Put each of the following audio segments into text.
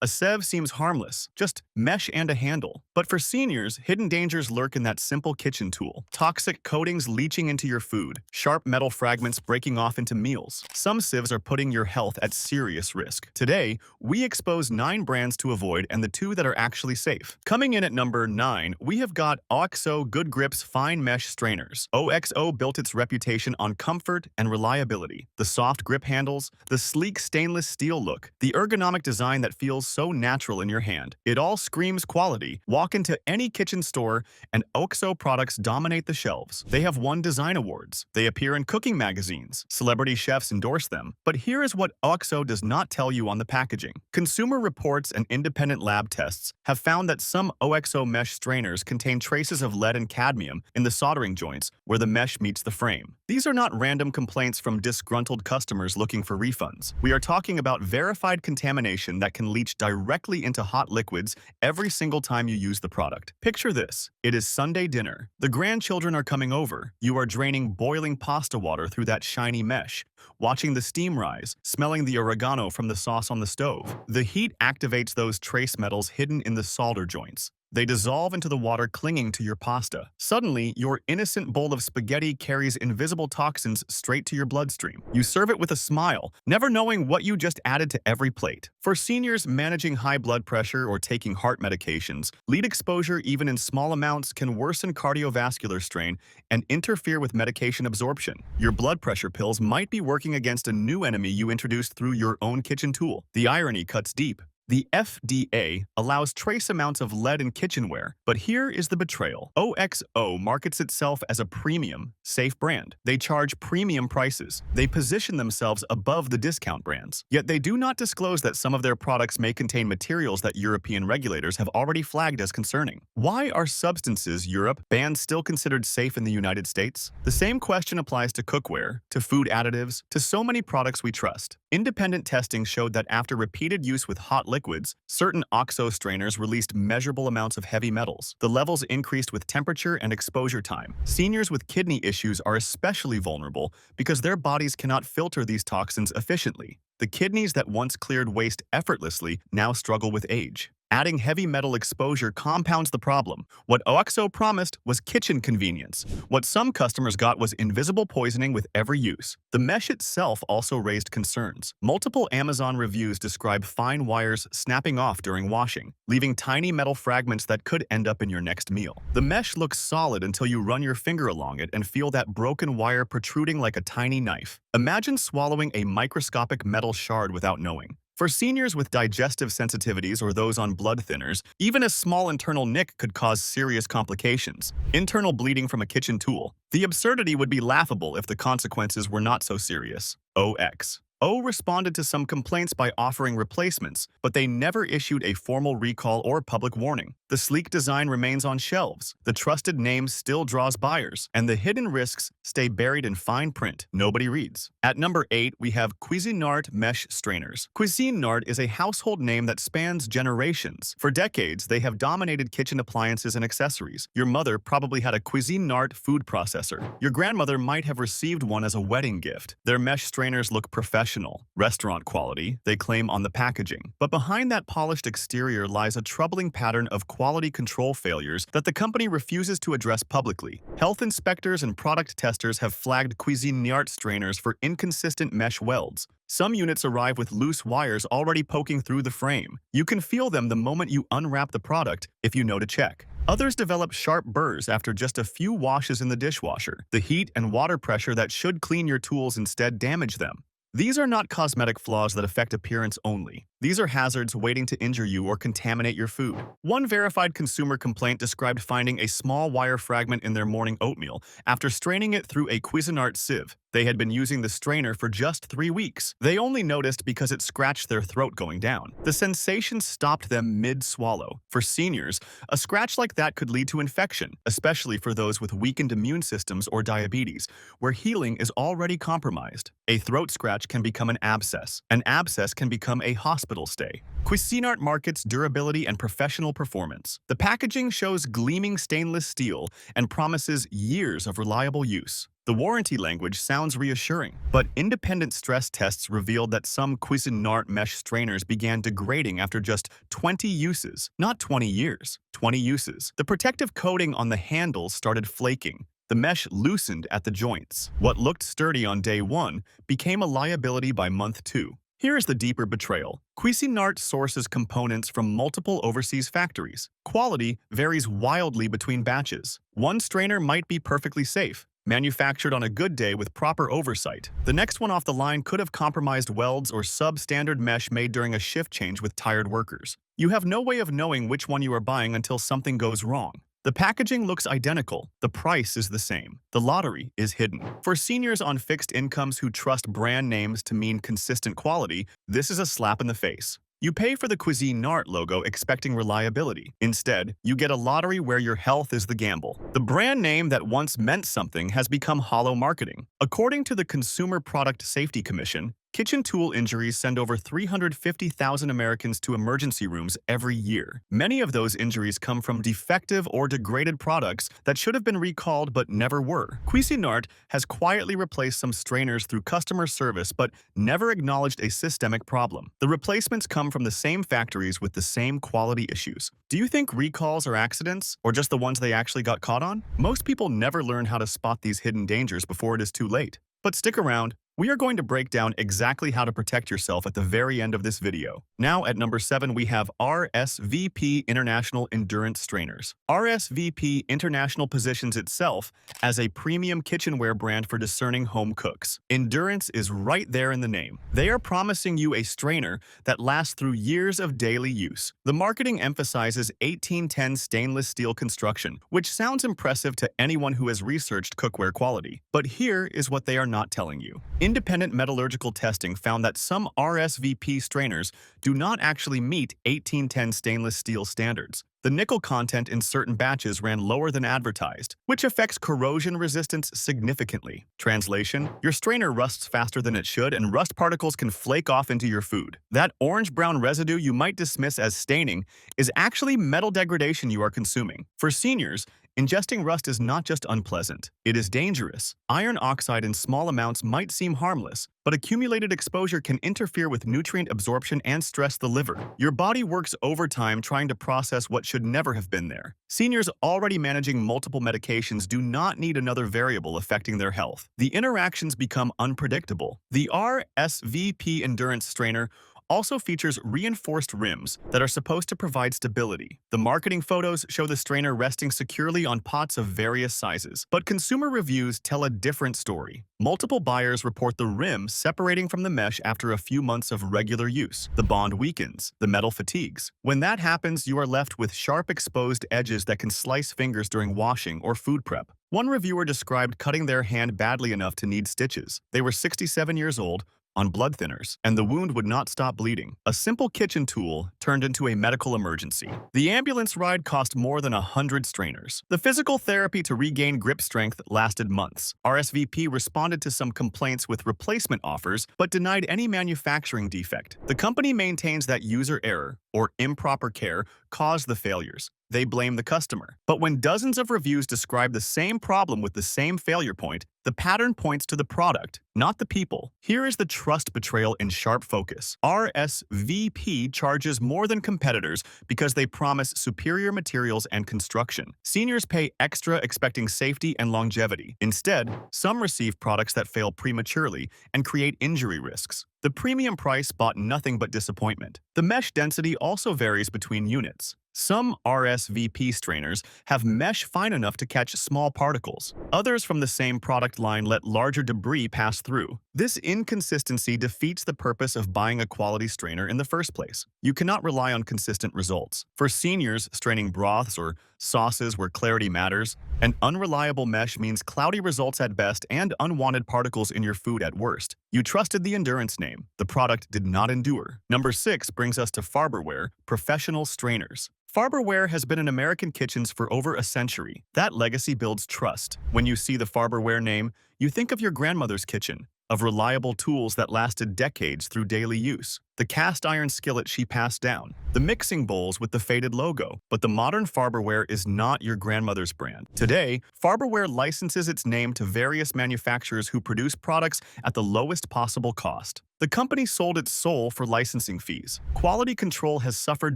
A sieve seems harmless, just mesh and a handle. But for seniors, hidden dangers lurk in that simple kitchen tool. Toxic coatings leaching into your food, sharp metal fragments breaking off into meals. Some sieves are putting your health at serious risk. Today, we expose 9 brands to avoid and the 2 that are actually safe. Coming in at number 9, we have got OXO Good Grips Fine Mesh Strainers. OXO built its reputation on comfort and reliability. The soft grip handles, the sleek stainless steel look, the ergonomic design that feels so natural in your hand. It all screams quality. Walk into any kitchen store and OXO products dominate the shelves. They have won design awards. They appear in cooking magazines. Celebrity chefs endorse them. But here is what OXO does not tell you on the packaging. Consumer reports and independent lab tests have found that some OXO mesh strainers contain traces of lead and cadmium in the soldering joints where the mesh meets the frame. These are not random complaints from disgruntled customers looking for refunds. We are talking about verified contamination that can leach directly into hot liquids every single time you use the product. Picture this. It is Sunday dinner. The grandchildren are coming over. You are draining boiling pasta water through that shiny mesh, watching the steam rise, smelling the oregano from the sauce on the stove. The heat activates those trace metals hidden in the solder joints. They dissolve into the water clinging to your pasta. Suddenly, your innocent bowl of spaghetti carries invisible toxins straight to your bloodstream. You serve it with a smile, never knowing what you just added to every plate. For seniors managing high blood pressure or taking heart medications, lead exposure even in small amounts can worsen cardiovascular strain and interfere with medication absorption. Your blood pressure pills might be working against a new enemy you introduced through your own kitchen tool. The irony cuts deep. The FDA allows trace amounts of lead in kitchenware, but here is the betrayal. OXO markets itself as a premium, safe brand. They charge premium prices. They position themselves above the discount brands. Yet they do not disclose that some of their products may contain materials that European regulators have already flagged as concerning. Why are substances Europe banned still considered safe in the United States? The same question applies to cookware, to food additives, to so many products we trust. Independent testing showed that after repeated use with hot liquids, certain OXO strainers released measurable amounts of heavy metals. The levels increased with temperature and exposure time. Seniors with kidney issues are especially vulnerable because their bodies cannot filter these toxins efficiently. The kidneys that once cleared waste effortlessly now struggle with age. Adding heavy metal exposure compounds the problem. What OXO promised was kitchen convenience. What some customers got was invisible poisoning with every use. The mesh itself also raised concerns. Multiple Amazon reviews describe fine wires snapping off during washing, leaving tiny metal fragments that could end up in your next meal. The mesh looks solid until you run your finger along it and feel that broken wire protruding like a tiny knife. Imagine swallowing a microscopic metal shard without knowing. For seniors with digestive sensitivities or those on blood thinners, even a small internal nick could cause serious complications. Internal bleeding from a kitchen tool. The absurdity would be laughable if the consequences were not so serious. OXO responded to some complaints by offering replacements, but they never issued a formal recall or public warning. The sleek design remains on shelves, the trusted name still draws buyers, and the hidden risks stay buried in fine print nobody reads. At number 8, we have Cuisinart Mesh Strainers. Cuisinart is a household name that spans generations. For decades, they have dominated kitchen appliances and accessories. Your mother probably had a Cuisinart food processor. Your grandmother might have received one as a wedding gift. Their mesh strainers look professional, restaurant quality, they claim on the packaging. But behind that polished exterior lies a troubling pattern of quality control failures that the company refuses to address publicly. Health inspectors and product testers have flagged Cuisinart strainers for inconsistent mesh welds. Some units arrive with loose wires already poking through the frame. You can feel them the moment you unwrap the product if you know to check. Others develop sharp burrs after just a few washes in the dishwasher. The heat and water pressure that should clean your tools instead damage them. These are not cosmetic flaws that affect appearance only. These are hazards waiting to injure you or contaminate your food. One verified consumer complaint described finding a small wire fragment in their morning oatmeal after straining it through a Cuisinart sieve. They had been using the strainer for just 3 weeks. They only noticed because it scratched their throat going down. The sensation stopped them mid-swallow. For seniors, a scratch like that could lead to infection, especially for those with weakened immune systems or diabetes, where healing is already compromised. A throat scratch can become an abscess. An abscess can become a hospital stay. Cuisinart markets durability and professional performance. The packaging shows gleaming stainless steel and promises years of reliable use. The warranty language sounds reassuring, but independent stress tests revealed that some Cuisinart mesh strainers began degrading after just 20 uses. Not 20 years, 20 uses. The protective coating on the handles started flaking. The mesh loosened at the joints. What looked sturdy on day 1 became a liability by month 2. Here is the deeper betrayal. Cuisinart sources components from multiple overseas factories. Quality varies wildly between batches. One strainer might be perfectly safe, manufactured on a good day with proper oversight. The next one off the line could have compromised welds or substandard mesh made during a shift change with tired workers. You have no way of knowing which one you are buying until something goes wrong. The packaging looks identical, the price is the same. The lottery is hidden. For seniors on fixed incomes who trust brand names to mean consistent quality, this is a slap in the face. You pay for the Cuisinart logo expecting reliability. Instead, you get a lottery where your health is the gamble. The brand name that once meant something has become hollow marketing. According to the Consumer Product Safety Commission, kitchen tool injuries send over 350,000 Americans to emergency rooms every year. Many of those injuries come from defective or degraded products that should have been recalled but never were. Cuisinart has quietly replaced some strainers through customer service but never acknowledged a systemic problem. The replacements come from the same factories with the same quality issues. Do you think recalls are accidents, or just the ones they actually got caught on? Most people never learn how to spot these hidden dangers before it is too late. But stick around. We are going to break down exactly how to protect yourself at the very end of this video. Now at number 7 we have RSVP International Endurance Strainers. RSVP International positions itself as a premium kitchenware brand for discerning home cooks. Endurance is right there in the name. They are promising you a strainer that lasts through years of daily use. The marketing emphasizes 1810 stainless steel construction, which sounds impressive to anyone who has researched cookware quality. But here is what they are not telling you. Independent metallurgical testing found that some RSVP strainers do not actually meet 1810 stainless steel standards. The nickel content in certain batches ran lower than advertised, which affects corrosion resistance significantly. Translation: your strainer rusts faster than it should, and rust particles can flake off into your food. That orange-brown residue you might dismiss as staining is actually metal degradation you are consuming. For seniors, ingesting rust is not just unpleasant, it is dangerous. Iron oxide in small amounts might seem harmless, but accumulated exposure can interfere with nutrient absorption and stress the liver. Your body works overtime trying to process what should never have been there. Seniors already managing multiple medications do not need another variable affecting their health. The interactions become unpredictable. The RSVP Endurance Strainer also features reinforced rims that are supposed to provide stability. The marketing photos show the strainer resting securely on pots of various sizes, but consumer reviews tell a different story. Multiple buyers report the rim separating from the mesh after a few months of regular use. The bond weakens, the metal fatigues. When that happens, you are left with sharp exposed edges that can slice fingers during washing or food prep. One reviewer described cutting their hand badly enough to need stitches. They were 67 years old, on blood thinners, and the wound would not stop bleeding. A simple kitchen tool turned into a medical emergency. The ambulance ride cost more than 100 strainers. The physical therapy to regain grip strength lasted months. RSVP responded to some complaints with replacement offers, but denied any manufacturing defect. The company maintains that user error, or improper care, caused the failures. They blame the customer. But when dozens of reviews describe the same problem with the same failure point, the pattern points to the product, not the people. Here is the trust betrayal in sharp focus. RSVP charges more than competitors because they promise superior materials and construction. Seniors pay extra expecting safety and longevity. Instead, some receive products that fail prematurely and create injury risks. The premium price bought nothing but disappointment. The mesh density also varies between units. Some RSVP strainers have mesh fine enough to catch small particles. Others from the same product line let larger debris pass through. This inconsistency defeats the purpose of buying a quality strainer in the first place. You cannot rely on consistent results. For seniors straining broths or sauces where clarity matters, an unreliable mesh means cloudy results at best and unwanted particles in your food at worst. You trusted the Endurance name. The product did not endure. Number 6 brings us to Farberware, professional strainers. Farberware has been in American kitchens for over a century. That legacy builds trust. When you see the Farberware name, you think of your grandmother's kitchen, of reliable tools that lasted decades through daily use. the cast iron skillet she passed down, the mixing bowls with the faded logo. But the modern Farberware is not your grandmother's brand. Today, Farberware licenses its name to various manufacturers who produce products at the lowest possible cost. The company sold its soul for licensing fees. Quality control has suffered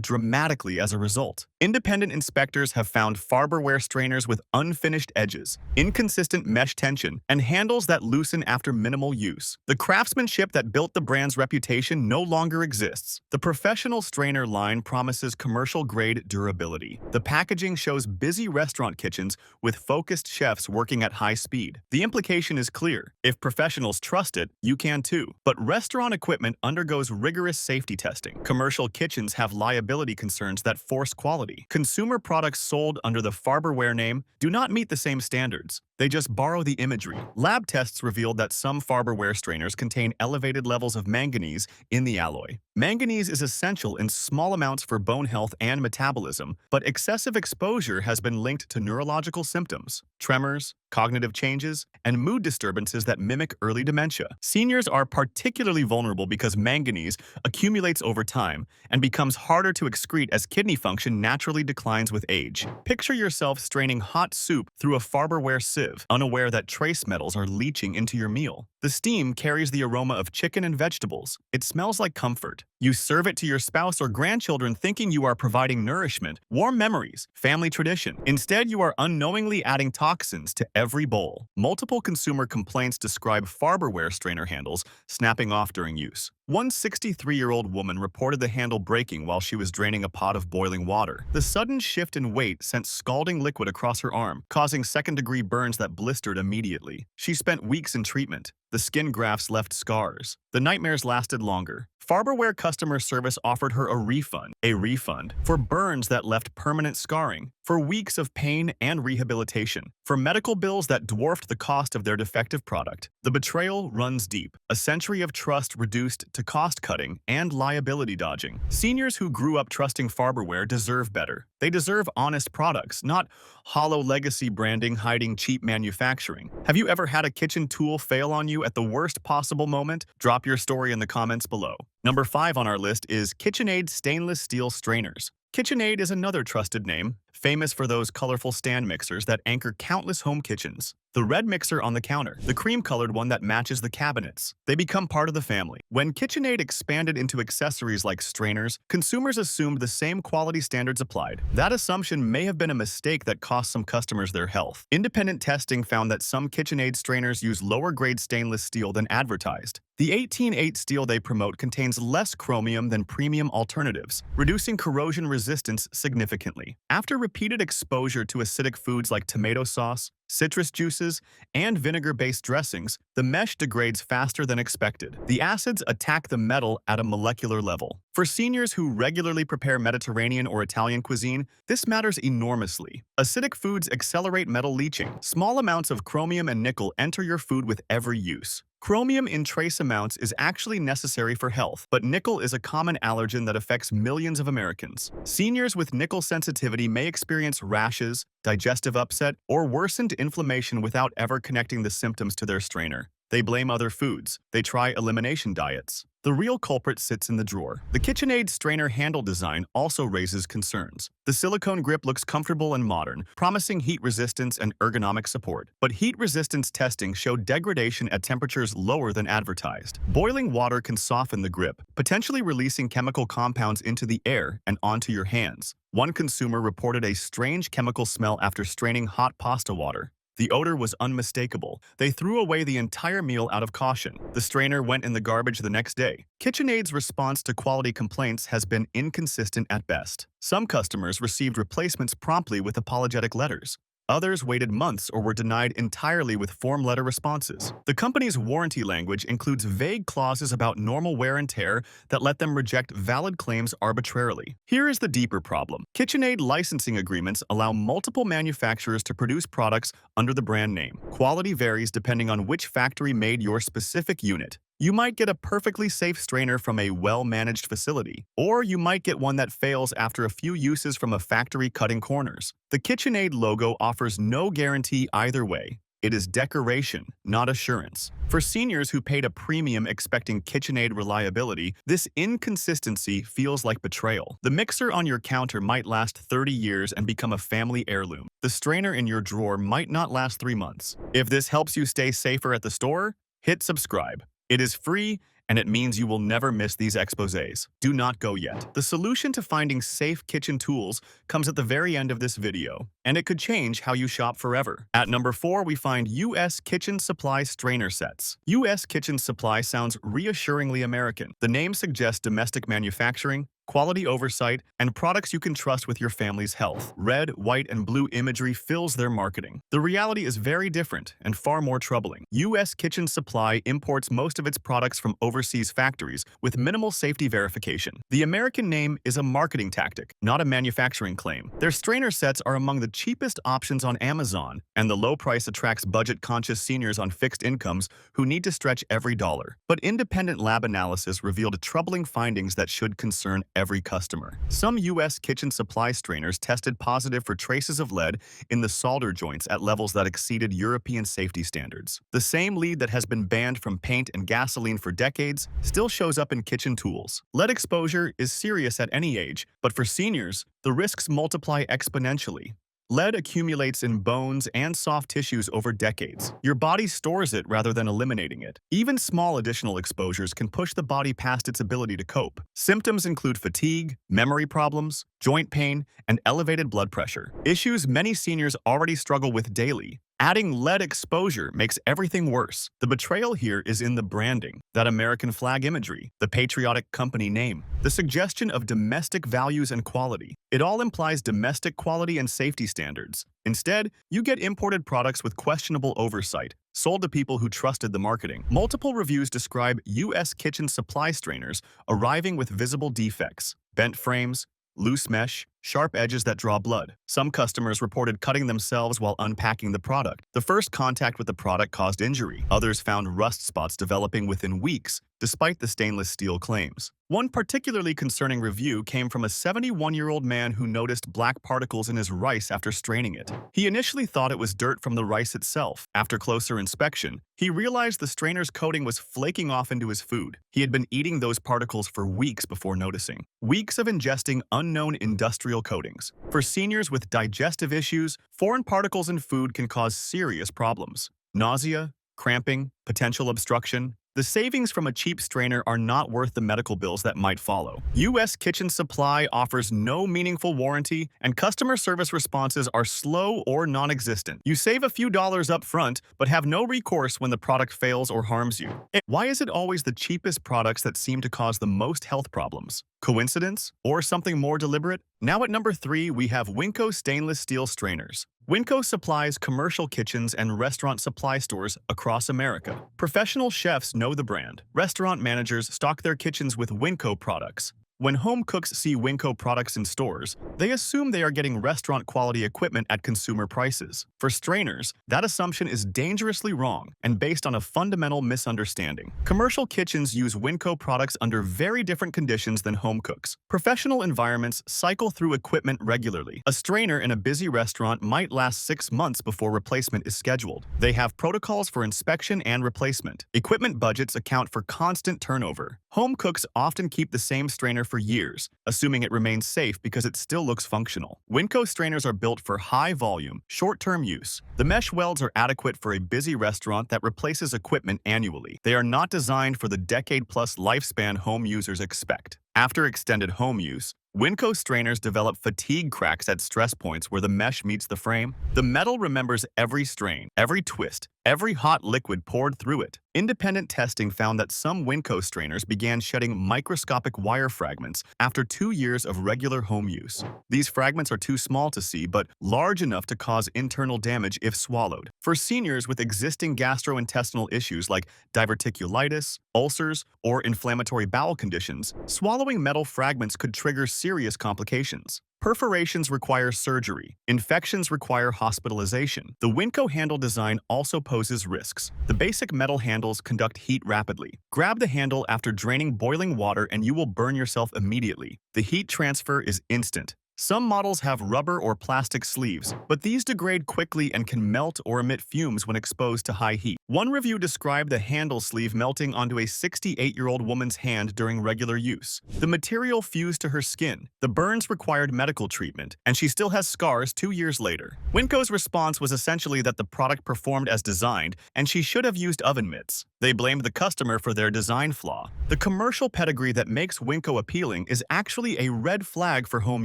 dramatically as a result. Independent inspectors have found Farberware strainers with unfinished edges, inconsistent mesh tension, and handles that loosen after minimal use. The craftsmanship that built the brand's reputation no longer exists. The professional strainer line promises commercial-grade durability. The packaging shows busy restaurant kitchens with focused chefs working at high speed. The implication is clear. If professionals trust it, you can too. But restaurant equipment undergoes rigorous safety testing. Commercial kitchens have liability concerns that force quality. Consumer products sold under the Farberware name do not meet the same standards. They just borrow the imagery. Lab tests revealed that some Farberware strainers contain elevated levels of manganese in the alloy. Manganese is essential in small amounts for bone health and metabolism, but excessive exposure has been linked to neurological symptoms, tremors, cognitive changes, and mood disturbances that mimic early dementia. Seniors are particularly vulnerable because manganese accumulates over time and becomes harder to excrete as kidney function naturally declines with age. Picture yourself straining hot soup through a Farberware sieve, unaware that trace metals are leaching into your meal. The steam carries the aroma of chicken and vegetables. It smells like comfort. You serve it to your spouse or grandchildren thinking you are providing nourishment, warm memories, family tradition. Instead, you are unknowingly adding toxins to every bowl. Multiple consumer complaints describe Farberware strainer handles snapping off during use. One 63-year-old woman reported the handle breaking while she was draining a pot of boiling water. The sudden shift in weight sent scalding liquid across her arm, causing second-degree burns that blistered immediately. She spent weeks in treatment. The skin grafts left scars. The nightmares lasted longer. Farberware customer service offered her a refund for burns that left permanent scarring, for weeks of pain and rehabilitation, for medical bills that dwarfed the cost of their defective product. The betrayal runs deep. A century of trust reduced to cost-cutting and liability dodging. Seniors who grew up trusting Farberware deserve better. They deserve honest products, not hollow legacy branding hiding cheap manufacturing. Have you ever had a kitchen tool fail on you at the worst possible moment? Drop your story in the comments below. Number 5 on our list is KitchenAid stainless steel strainers. KitchenAid is another trusted name, famous for those colorful stand mixers that anchor countless home kitchens. The red mixer on the counter, the cream-colored one that matches the cabinets. They become part of the family. When KitchenAid expanded into accessories like strainers, consumers assumed the same quality standards applied. That assumption may have been a mistake that cost some customers their health. Independent testing found that some KitchenAid strainers use lower-grade stainless steel than advertised. The 18-8 steel they promote contains less chromium than premium alternatives, reducing corrosion resistance significantly. After repeated exposure to acidic foods like tomato sauce, citrus juices, and vinegar-based dressings, the mesh degrades faster than expected. The acids attack the metal at a molecular level. For seniors who regularly prepare Mediterranean or Italian cuisine, this matters enormously. Acidic foods accelerate metal leaching. Small amounts of chromium and nickel enter your food with every use. Chromium in trace amounts is actually necessary for health, but nickel is a common allergen that affects millions of Americans. Seniors with nickel sensitivity may experience rashes, digestive upset, or worsened inflammation without ever connecting the symptoms to their strainer. They blame other foods. They try elimination diets. The real culprit sits in the drawer. The KitchenAid strainer handle design also raises concerns. The silicone grip looks comfortable and modern, promising heat resistance and ergonomic support. But heat resistance testing showed degradation at temperatures lower than advertised. Boiling water can soften the grip, potentially releasing chemical compounds into the air and onto your hands. One consumer reported a strange chemical smell after straining hot pasta water. The odor was unmistakable. They threw away the entire meal out of caution. The strainer went in the garbage the next day. KitchenAid's response to quality complaints has been inconsistent at best. Some customers received replacements promptly with apologetic letters. Others waited months or were denied entirely with form letter responses. The company's warranty language includes vague clauses about normal wear and tear that let them reject valid claims arbitrarily. Here is the deeper problem. KitchenAid licensing agreements allow multiple manufacturers to produce products under the brand name. Quality varies depending on which factory made your specific unit. You might get a perfectly safe strainer from a well-managed facility, or you might get one that fails after a few uses from a factory cutting corners. The KitchenAid logo offers no guarantee either way. It is decoration, not assurance. For seniors who paid a premium expecting KitchenAid reliability, this inconsistency feels like betrayal. The mixer on your counter might last 30 years and become a family heirloom. The strainer in your drawer might not last 3 months. If this helps you stay safer at the store, hit subscribe. It is free, and it means you will never miss these exposés. Do not go yet. The solution to finding safe kitchen tools comes at the very end of this video, and it could change how you shop forever. At number 4, we find U.S. Kitchen Supply Strainer Sets. U.S. Kitchen Supply sounds reassuringly American. The name suggests domestic manufacturing, quality oversight, and products you can trust with your family's health. Red, white, and blue imagery fills their marketing. The reality is very different and far more troubling. U.S. Kitchen Supply imports most of its products from overseas factories with minimal safety verification. The American name is a marketing tactic, not a manufacturing claim. Their strainer sets are among the cheapest options on Amazon, and the low price attracts budget-conscious seniors on fixed incomes who need to stretch every dollar. But independent lab analysis revealed troubling findings that should concern every customer. Some U.S. kitchen supply strainers tested positive for traces of lead in the solder joints at levels that exceeded European safety standards. The same lead that has been banned from paint and gasoline for decades still shows up in kitchen tools. Lead exposure is serious at any age, but for seniors, the risks multiply exponentially. Lead accumulates in bones and soft tissues over decades. Your body stores it rather than eliminating it. Even small additional exposures can push the body past its ability to cope. Symptoms include fatigue, memory problems, joint pain, and elevated blood pressure, issues many seniors already struggle with daily. Adding lead exposure makes everything worse. The betrayal here is in the branding, that American flag imagery, the patriotic company name, the suggestion of domestic values and quality. It all implies domestic quality and safety standards. Instead, you get imported products with questionable oversight, sold to people who trusted the marketing. Multiple reviews describe U.S. kitchen supply strainers arriving with visible defects, bent frames, loose mesh, sharp edges that draw blood. Some customers reported cutting themselves while unpacking the product. The first contact with the product caused injury. Others found rust spots developing within weeks, despite the stainless steel claims. One particularly concerning review came from a 71-year-old man who noticed black particles in his rice after straining it. He initially thought it was dirt from the rice itself. After closer inspection, he realized the strainer's coating was flaking off into his food. He had been eating those particles for weeks before noticing. Weeks of ingesting unknown industrial coatings. For seniors with digestive issues, foreign particles in food can cause serious problems. Nausea, cramping, potential obstruction. The savings from a cheap strainer are not worth the medical bills that might follow. U.S. Kitchen Supply offers no meaningful warranty, and customer service responses are slow or non-existent. You save a few dollars up front, but have no recourse when the product fails or harms you. Why is it always the cheapest products that seem to cause the most health problems? Coincidence? Or something more deliberate? Now at number 3, we have Winco stainless steel strainers. Winco supplies commercial kitchens and restaurant supply stores across America. Professional chefs know the brand. Restaurant managers stock their kitchens with Winco products. When home cooks see Winco products in stores, they assume they are getting restaurant-quality equipment at consumer prices. For strainers, that assumption is dangerously wrong and based on a fundamental misunderstanding. Commercial kitchens use Winco products under very different conditions than home cooks. Professional environments cycle through equipment regularly. A strainer in a busy restaurant might last 6 months before replacement is scheduled. They have protocols for inspection and replacement. Equipment budgets account for constant turnover. Home cooks often keep the same strainer for years, assuming it remains safe because it still looks functional. Winco strainers are built for high-volume, short-term use. The mesh welds are adequate for a busy restaurant that replaces equipment annually. They are not designed for the decade-plus lifespan home users expect. After extended home use, Winco strainers develop fatigue cracks at stress points where the mesh meets the frame. The metal remembers every strain, every twist, every hot liquid poured through it. Independent testing found that some Winco strainers began shedding microscopic wire fragments after 2 years of regular home use. These fragments are too small to see, but large enough to cause internal damage if swallowed. For seniors with existing gastrointestinal issues like diverticulitis, ulcers, or inflammatory bowel conditions, swallowing metal fragments could trigger serious complications. Perforations require surgery. Infections require hospitalization. The Winco handle design also poses risks. The basic metal handles conduct heat rapidly. Grab the handle after draining boiling water and you will burn yourself immediately. The heat transfer is instant. Some models have rubber or plastic sleeves, but these degrade quickly and can melt or emit fumes when exposed to high heat. One review described the handle sleeve melting onto a 68-year-old woman's hand during regular use. The material fused to her skin. The burns required medical treatment, and she still has scars 2 years later. Winco's response was essentially that the product performed as designed, and she should have used oven mitts. They blamed the customer for their design flaw. The commercial pedigree that makes Winco appealing is actually a red flag for home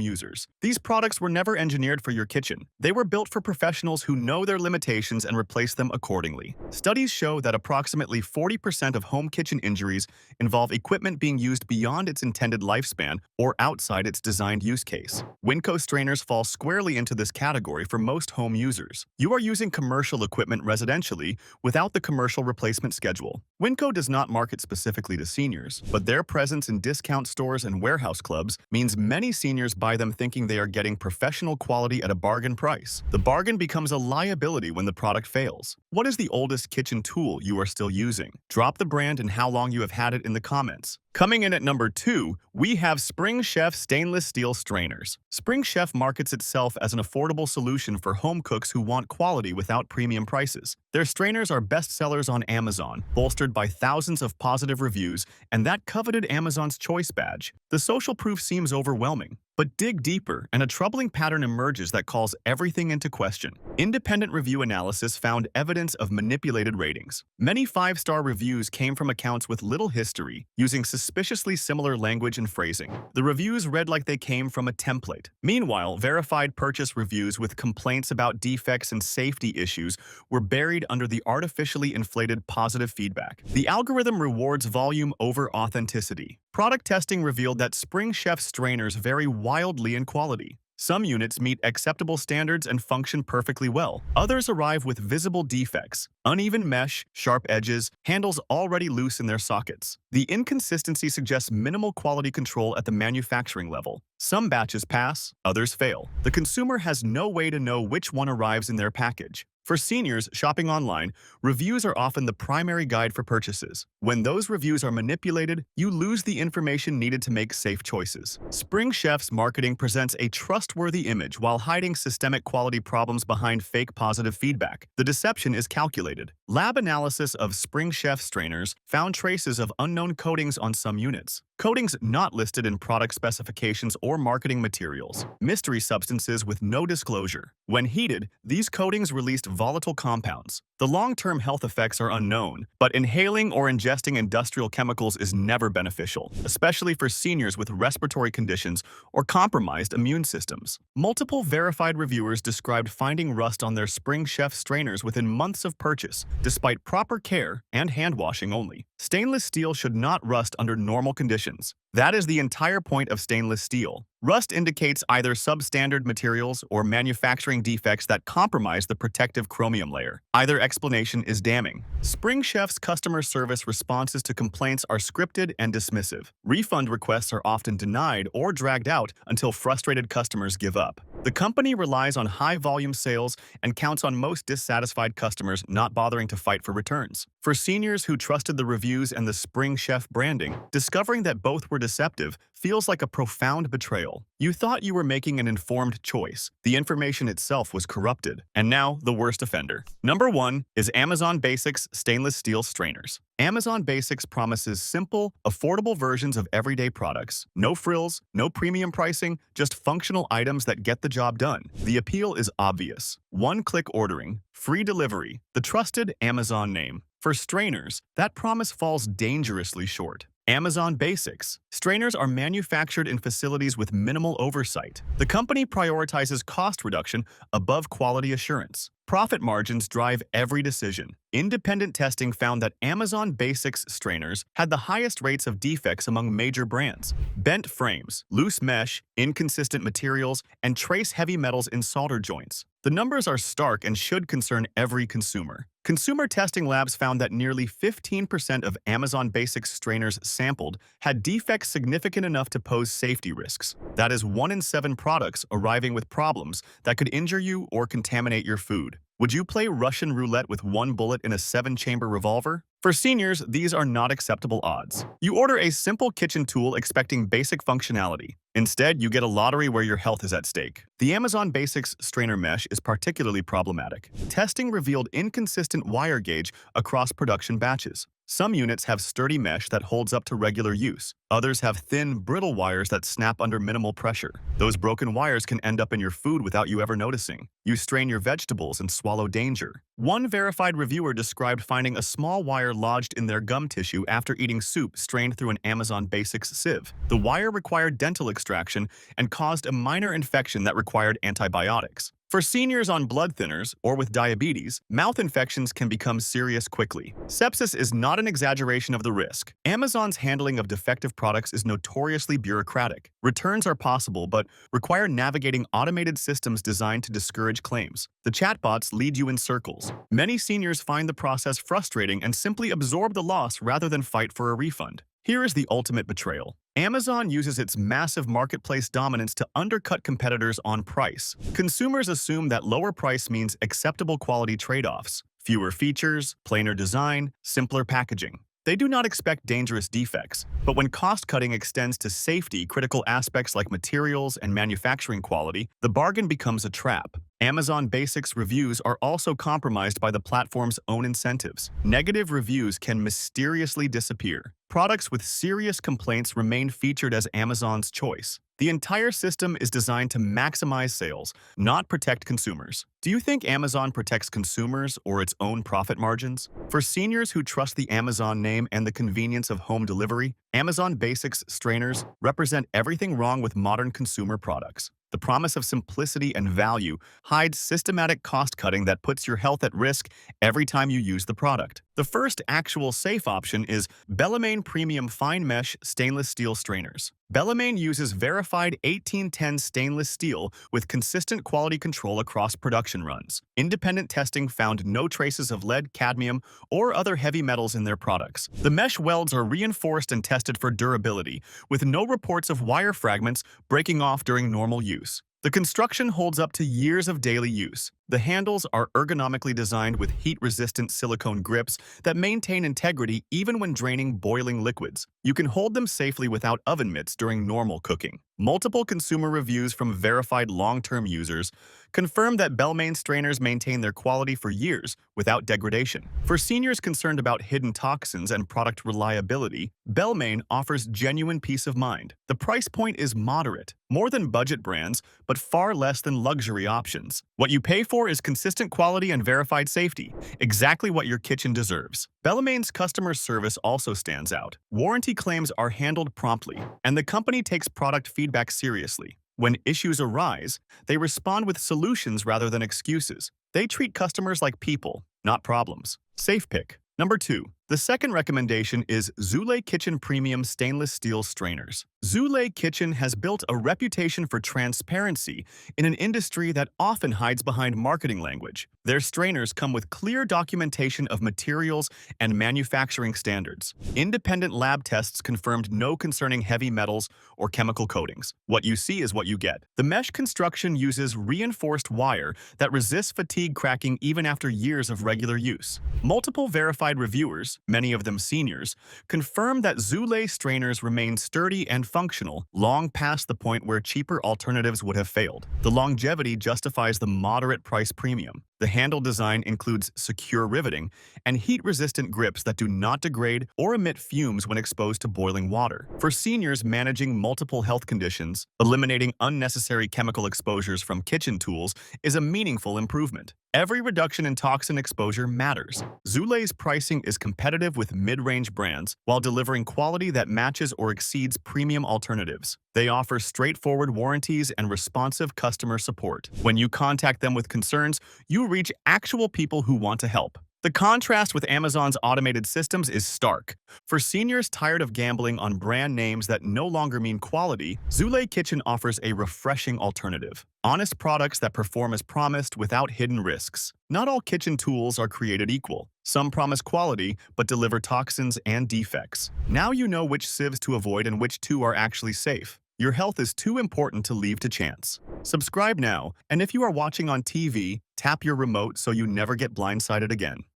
users. These products were never engineered for your kitchen. They were built for professionals who know their limitations and replace them accordingly. Studies show that approximately 40% of home kitchen injuries involve equipment being used beyond its intended lifespan or outside its designed use case. Winco strainers fall squarely into this category for most home users. You are using commercial equipment residentially without the commercial replacement schedule. Winco does not market specifically to seniors, but their presence in discount stores and warehouse clubs means many seniors buy them thinking they are getting professional quality at a bargain price. The bargain becomes a liability when the product fails. What is the oldest kitchen tool you are still using? Drop the brand and how long you have had it in the comments. Coming in at number 2, we have Spring Chef stainless steel strainers. Spring Chef markets itself as an affordable solution for home cooks who want quality without premium prices. Their strainers are bestsellers on Amazon, bolstered by thousands of positive reviews and that coveted Amazon's Choice badge. The social proof seems overwhelming. But dig deeper, and a troubling pattern emerges that calls everything into question. Independent review analysis found evidence of manipulated ratings. Many 5-star reviews came from accounts with little history, using suspiciously similar language and phrasing. The reviews read like they came from a template. Meanwhile, verified purchase reviews with complaints about defects and safety issues were buried under the artificially inflated positive feedback. The algorithm rewards volume over authenticity. Product testing revealed that Spring Chef strainers vary wildly in quality. Some units meet acceptable standards and function perfectly well. Others arrive with visible defects, uneven mesh, sharp edges, handles already loose in their sockets. The inconsistency suggests minimal quality control at the manufacturing level. Some batches pass, others fail. The consumer has no way to know which one arrives in their package. For seniors shopping online, reviews are often the primary guide for purchases. When those reviews are manipulated, you lose the information needed to make safe choices. Spring Chef's marketing presents a trustworthy image while hiding systemic quality problems behind fake positive feedback. The deception is calculated. Lab analysis of Spring Chef strainers found traces of unknown coatings on some units. Coatings not listed in product specifications or marketing materials. Mystery substances with no disclosure. When heated, these coatings released volatile compounds. The long-term health effects are unknown, but inhaling or ingesting industrial chemicals is never beneficial, especially for seniors with respiratory conditions or compromised immune systems. Multiple verified reviewers described finding rust on their Spring Chef strainers within months of purchase, despite proper care and hand washing only. Stainless steel should not rust under normal conditions. That is the entire point of stainless steel. Rust indicates either substandard materials or manufacturing defects that compromise the protective chromium layer. Either explanation is damning. Spring Chef's customer service responses to complaints are scripted and dismissive. Refund requests are often denied or dragged out until frustrated customers give up. The company relies on high-volume sales and counts on most dissatisfied customers not bothering to fight for returns. For seniors who trusted the reviews and the Spring Chef branding, discovering that both were deceptive feels like a profound betrayal. You thought you were making an informed choice. The information itself was corrupted. And now, the worst offender. Number 1 is Amazon Basics stainless steel strainers. Amazon Basics promises simple, affordable versions of everyday products. No frills, no premium pricing, just functional items that get the job done. The appeal is obvious. One-click ordering, free delivery, the trusted Amazon name. For strainers, that promise falls dangerously short. Amazon Basics. Strainers are manufactured in facilities with minimal oversight. The company prioritizes cost reduction above quality assurance. Profit margins drive every decision. Independent testing found that Amazon Basics strainers had the highest rates of defects among major brands. Bent frames, loose mesh, inconsistent materials, and trace heavy metals in solder joints. The numbers are stark and should concern every consumer. Consumer testing labs found that nearly 15% of Amazon Basics strainers sampled had defects significant enough to pose safety risks. That is 1 in 7 products arriving with problems that could injure you or contaminate your food. Would you play Russian roulette with one bullet in a 7-chamber revolver? For seniors, these are not acceptable odds. You order a simple kitchen tool expecting basic functionality. Instead, you get a lottery where your health is at stake. The Amazon Basics strainer mesh is particularly problematic. Testing revealed inconsistent wire gauge across production batches. Some units have sturdy mesh that holds up to regular use. Others have thin, brittle wires that snap under minimal pressure. Those broken wires can end up in your food without you ever noticing. You strain your vegetables and swallow danger. One verified reviewer described finding a small wire lodged in their gum tissue after eating soup strained through an Amazon Basics sieve. The wire required dental extraction and caused a minor infection that required antibiotics. For seniors on blood thinners or with diabetes, mouth infections can become serious quickly. Sepsis is not an exaggeration of the risk. Amazon's handling of defective products is notoriously bureaucratic. Returns are possible, but require navigating automated systems designed to discourage claims. The chatbots lead you in circles. Many seniors find the process frustrating and simply absorb the loss rather than fight for a refund. Here is the ultimate betrayal. Amazon uses its massive marketplace dominance to undercut competitors on price. Consumers assume that lower price means acceptable quality trade-offs, fewer features, plainer design, simpler packaging. They do not expect dangerous defects, but when cost-cutting extends to safety-critical aspects like materials and manufacturing quality, the bargain becomes a trap. Amazon Basics reviews are also compromised by the platform's own incentives. Negative reviews can mysteriously disappear. Products with serious complaints remain featured as Amazon's choice. The entire system is designed to maximize sales, not protect consumers. Do you think Amazon protects consumers or its own profit margins? For seniors who trust the Amazon name and the convenience of home delivery, Amazon Basics strainers represent everything wrong with modern consumer products. The promise of simplicity and value hides systematic cost-cutting that puts your health at risk every time you use the product. The first actual safe option is Bellemain Premium Fine Mesh Stainless Steel Strainers. Bellemain uses verified 1810 stainless steel with consistent quality control across production runs. Independent testing found no traces of lead, cadmium, or other heavy metals in their products. The mesh welds are reinforced and tested for durability, with no reports of wire fragments breaking off during normal use. The construction holds up to years of daily use. The handles are ergonomically designed with heat-resistant silicone grips that maintain integrity even when draining boiling liquids. You can hold them safely without oven mitts during normal cooking. Multiple consumer reviews from verified long-term users confirm that Bellemain strainers maintain their quality for years without degradation. For seniors concerned about hidden toxins and product reliability, Bellemain offers genuine peace of mind. The price point is moderate, more than budget brands, but far less than luxury options. What you pay for is consistent quality and verified safety, exactly what your kitchen deserves. Bellemain's customer service also stands out. Warranty claims are handled promptly, and the company takes product feedback seriously. When issues arise, they respond with solutions rather than excuses. They treat customers like people, not problems. Safe pick. Number 2. The second recommendation is Zulay Kitchen Premium Stainless Steel Strainers. Zulay Kitchen has built a reputation for transparency in an industry that often hides behind marketing language. Their strainers come with clear documentation of materials and manufacturing standards. Independent lab tests confirmed no concerning heavy metals or chemical coatings. What you see is what you get. The mesh construction uses reinforced wire that resists fatigue cracking even after years of regular use. Multiple verified reviewers, many of them seniors, confirm that Zulay strainers remain sturdy and functional long past the point where cheaper alternatives would have failed. The longevity justifies the moderate price premium. The handle design includes secure riveting and heat-resistant grips that do not degrade or emit fumes when exposed to boiling water. For seniors managing multiple health conditions, eliminating unnecessary chemical exposures from kitchen tools is a meaningful improvement. Every reduction in toxin exposure matters. Zulay's pricing is competitive with mid-range brands while delivering quality that matches or exceeds premium alternatives. They offer straightforward warranties and responsive customer support. When you contact them with concerns, you reach actual people who want to help. The contrast with Amazon's automated systems is stark. For seniors tired of gambling on brand names that no longer mean quality, Zulay Kitchen offers a refreshing alternative. Honest products that perform as promised without hidden risks. Not all kitchen tools are created equal. Some promise quality, but deliver toxins and defects. Now you know which sieves to avoid and which two are actually safe. Your health is too important to leave to chance. Subscribe now, and if you are watching on TV, tap your remote so you never get blindsided again.